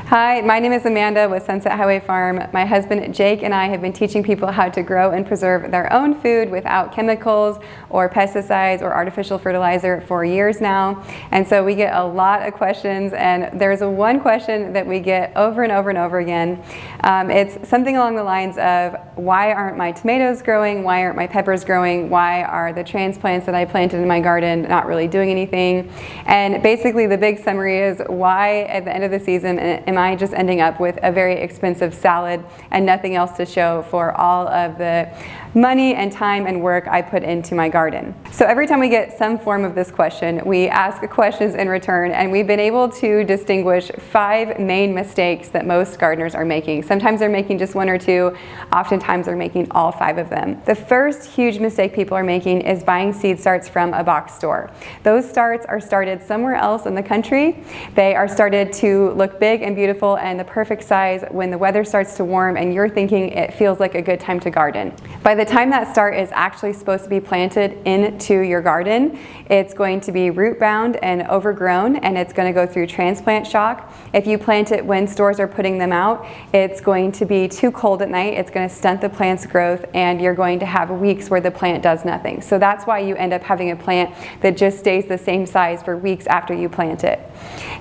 Hi, my name is Amanda with Sunset Highway Farm. My husband Jake and I have been teaching people how to grow and preserve their own food without chemicals or pesticides or artificial fertilizer for years now. And so we get a lot of questions, and there's one question that we get over and over and over again. It's something along the lines of, why aren't my tomatoes growing? Why aren't my peppers growing? Why are the transplants that I planted in my garden not really doing anything? And basically the big summary is, why at the end of the season am I just ending up with a very expensive salad and nothing else to show for all of the money and time and work I put into my garden? So every time we get some form of this question, we ask questions in return, and we've been able to distinguish 5 main mistakes that most gardeners are making. Sometimes they're making just 1 or 2, oftentimes they're making all 5 of them. The first huge mistake people are making is buying seed starts from a box store. Those starts are started somewhere else in the country. They are started to look big and beautiful and the perfect size when the weather starts to warm and you're thinking it feels like a good time to garden. By the time that start is actually supposed to be planted into your garden, it's going to be root bound and overgrown, and it's going to go through transplant shock. If you plant it when stores are putting them out, it's going to be too cold at night, it's going to stunt the plant's growth, and you're going to have weeks where the plant does nothing. So that's why you end up having a plant that just stays the same size for weeks after you plant it.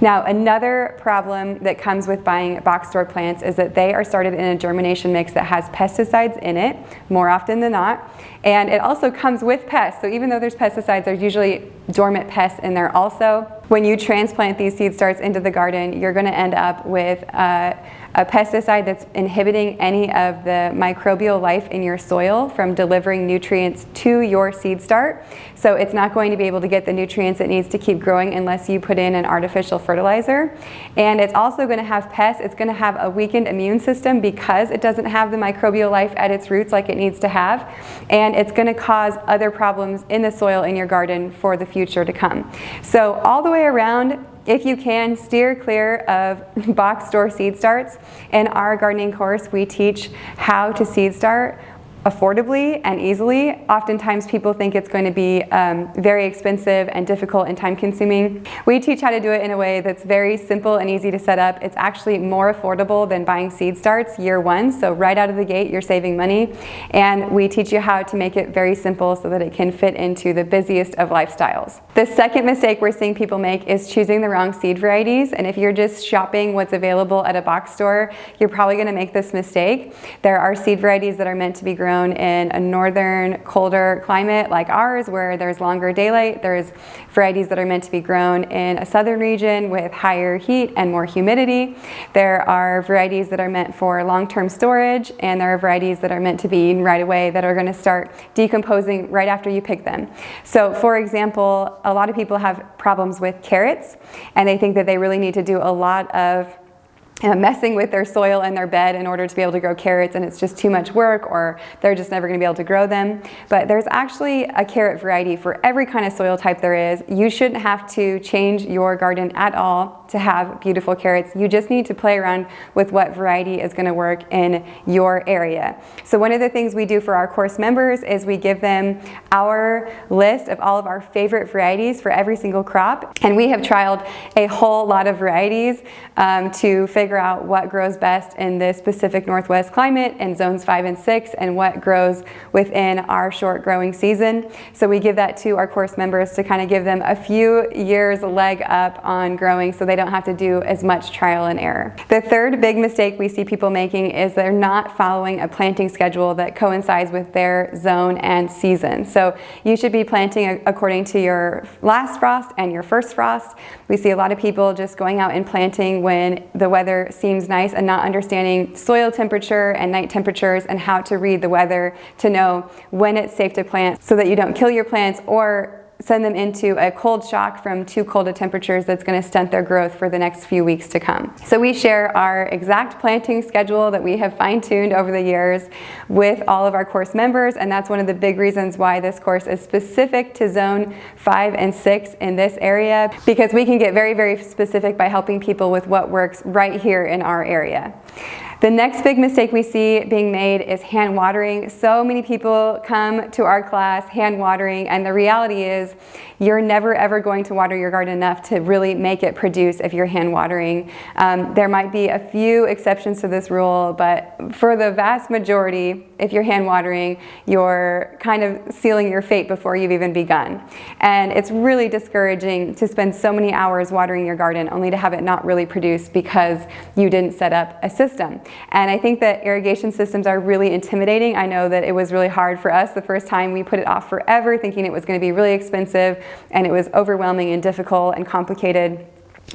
Now, another problem that comes with buying box store plants is that they are started in a germination mix that has pesticides in it, more often than not. And it also comes with pests. So even though there's pesticides, there's usually dormant pests in there also. When you transplant these seed starts into the garden, you're going to end up with a pesticide that's inhibiting any of the microbial life in your soil from delivering nutrients to your seed start. So it's not going to be able to get the nutrients it needs to keep growing unless you put in an artificial fertilizer. And it's also going to have pests. It's going to have a weakened immune system because it doesn't have the microbial life at its roots like it needs to have. And it's going to cause other problems in the soil in your garden for the future to come. So all the way around, if you can, steer clear of box store seed starts. In our gardening course, we teach how to seed start affordably and easily. Oftentimes people think it's going to be very expensive and difficult and time consuming. We teach how to do it in a way that's very simple and easy to set up. It's actually more affordable than buying seed starts year 1. So right out of the gate, you're saving money. And we teach you how to make it very simple so that it can fit into the busiest of lifestyles. The second mistake we're seeing people make is choosing the wrong seed varieties. And if you're just shopping what's available at a box store, you're probably going to make this mistake. There are seed varieties that are meant to be grown in a northern, colder climate like ours, where there's longer daylight. There's varieties that are meant to be grown in a southern region with higher heat and more humidity. There are varieties that are meant for long-term storage, and there are varieties that are meant to be eaten right away that are going to start decomposing right after you pick them. So for example, a lot of people have problems with carrots, and they think that they really need to do a lot of messing with their soil and their bed in order to be able to grow carrots, and it's just too much work, or they're just never going to be able to grow them. But there's actually a carrot variety for every kind of soil type there is. You shouldn't have to change your garden at all to have beautiful carrots. You just need to play around with what variety is going to work in your area. So one of the things we do for our course members is we give them our list of all of our favorite varieties for every single crop, and we have trialed a whole lot of varieties to figure out what grows best in this Pacific Northwest climate in zones 5 and 6, and what grows within our short growing season. So we give that to our course members to kind of give them a few years leg up on growing so they don't have to do as much trial and error. The third big mistake we see people making is they're not following a planting schedule that coincides with their zone and season. So you should be planting according to your last frost and your first frost. We see a lot of people just going out and planting when the weather seems nice and not understanding soil temperature and night temperatures and how to read the weather to know when it's safe to plant so that you don't kill your plants or send them into a cold shock from too cold of temperatures that's going to stunt their growth for the next few weeks to come. So we share our exact planting schedule that we have fine-tuned over the years with all of our course members, and that's one of the big reasons why this course is specific to zone 5 and 6 in this area, because we can get very, very specific by helping people with what works right here in our area. The next big mistake we see being made is hand watering. So many people come to our class hand watering, and the reality is is you're never ever going to water your garden enough to really make it produce if you're hand watering. There might be a few exceptions to this rule, but for the vast majority, if you're hand watering, you're kind of sealing your fate before you've even begun. And it's really discouraging to spend so many hours watering your garden only to have it not really produce because you didn't set up a system. And I think that irrigation systems are really intimidating. I know that it was really hard for us the first time. We put it off forever thinking it was going to be really expensive, and it was overwhelming and difficult and complicated.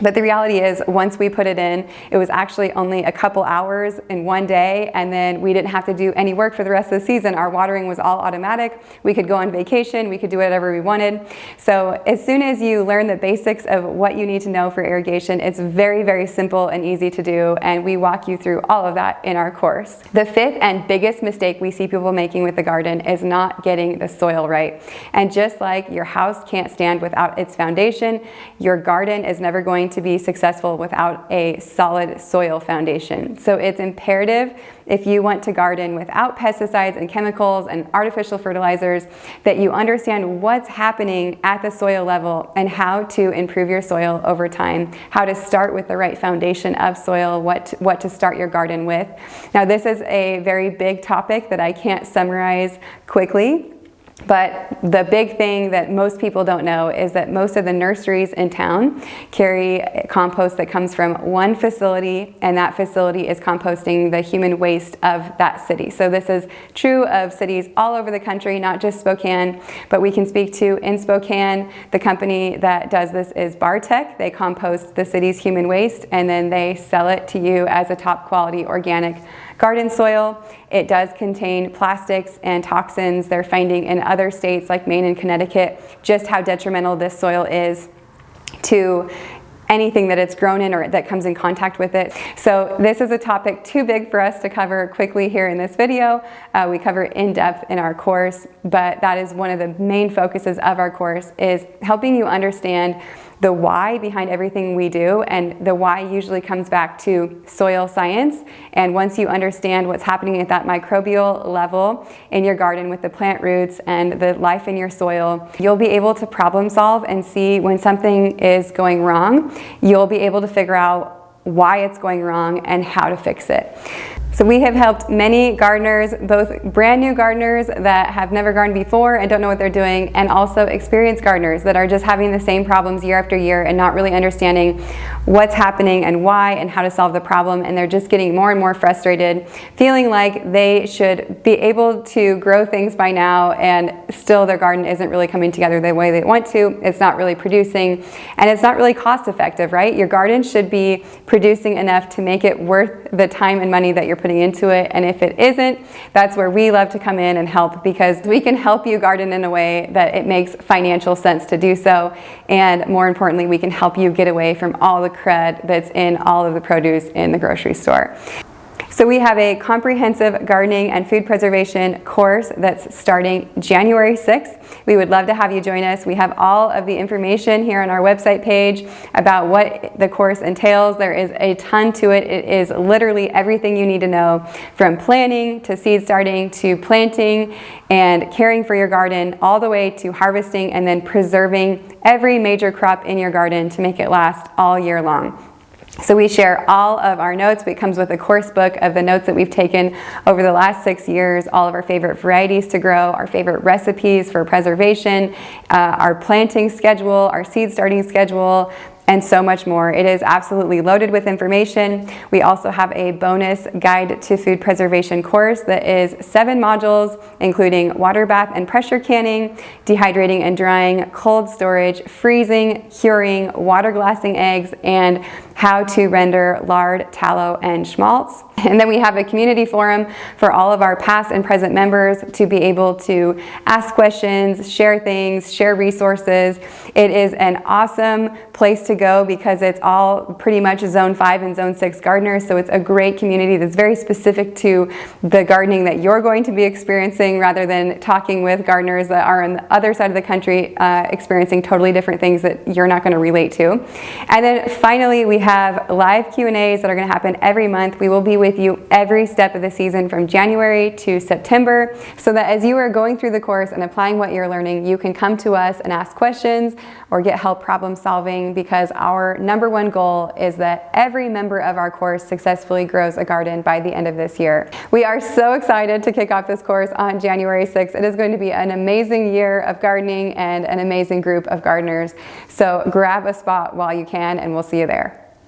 But the reality is, once we put it in, it was actually only a couple hours in one day, and then we didn't have to do any work for the rest of the season. Our watering was all automatic. We could go on vacation. We could do whatever we wanted. So as soon as you learn the basics of what you need to know for irrigation, it's very, very simple and easy to do, and we walk you through all of that in our course. The fifth and biggest mistake we see people making with the garden is not getting the soil right. And just like your house can't stand without its foundation, your garden is never going to be successful without a solid soil foundation. So it's imperative, if you want to garden without pesticides and chemicals and artificial fertilizers, that you understand what's happening at the soil level and how to improve your soil over time, how to start with the right foundation of soil, what to start your garden with. Now, this is a very big topic that I can't summarize quickly. But the big thing that most people don't know is that most of the nurseries in town carry compost that comes from one facility, and that facility is composting the human waste of that city. So this is true of cities all over the country, not just Spokane, but we can speak to in Spokane, the company that does this is Bartech. They compost the city's human waste, and then they sell it to you as a top quality organic garden soil. It does contain plastics and toxins they're finding in other states like Maine and Connecticut, just how detrimental this soil is to anything that it's grown in or that comes in contact with it. So this is a topic too big for us to cover quickly here in this video. We cover in depth in our course, but that is one of the main focuses of our course, is helping you understand the why behind everything we do, and the why usually comes back to soil science. And once you understand what's happening at that microbial level in your garden with the plant roots and the life in your soil, you'll be able to problem solve and see when something is going wrong. You'll be able to figure out why it's going wrong and how to fix it. So we have helped many gardeners, both brand new gardeners that have never gardened before and don't know what they're doing, and also experienced gardeners that are just having the same problems year after year and not really understanding what's happening and why and how to solve the problem. And they're just getting more and more frustrated, feeling like they should be able to grow things by now, and still their garden isn't really coming together the way they want to. It's not really producing, and it's not really cost effective, right? Your garden should be producing enough to make it worth the time and money that you're putting into it. And if it isn't, that's where we love to come in and help, because we can help you garden in a way that it makes financial sense to do so. And more importantly, we can help you get away from all the crud that's in all of the produce in the grocery store. So we have a comprehensive gardening and food preservation course that's starting January 6th. We would love to have you join us. We have all of the information here on our website page about what the course entails. There is a ton to it. It is literally everything you need to know, from planning to seed starting to planting and caring for your garden, all the way to harvesting and then preserving every major crop in your garden to make it last all year long. So we share all of our notes. It comes with a course book of the notes that we've taken over the last 6 years, all of our favorite varieties to grow, our favorite recipes for preservation, our planting schedule, our seed starting schedule, and so much more. It is absolutely loaded with information. We also have a bonus guide to food preservation course that is 7 modules, including water bath and pressure canning, dehydrating and drying, cold storage, freezing, curing, water glassing eggs, and how to render lard, tallow, and schmaltz. And then we have a community forum for all of our past and present members to be able to ask questions, share things, share resources. It is an awesome place to go because it's all pretty much Zone 5 and Zone 6 gardeners. So it's a great community that's very specific to the gardening that you're going to be experiencing, rather than talking with gardeners that are on the other side of the country experiencing totally different things that you're not going to relate to. And then finally, we have have live Q&As that are going to happen every month. We will be with you every step of the season from January to September, so that as you are going through the course and applying what you're learning, you can come to us and ask questions or get help problem solving, because our number one goal is that every member of our course successfully grows a garden by the end of this year. We are so excited to kick off this course on January 6th. It is going to be an amazing year of gardening and an amazing group of gardeners. So grab a spot while you can, and we'll see you there.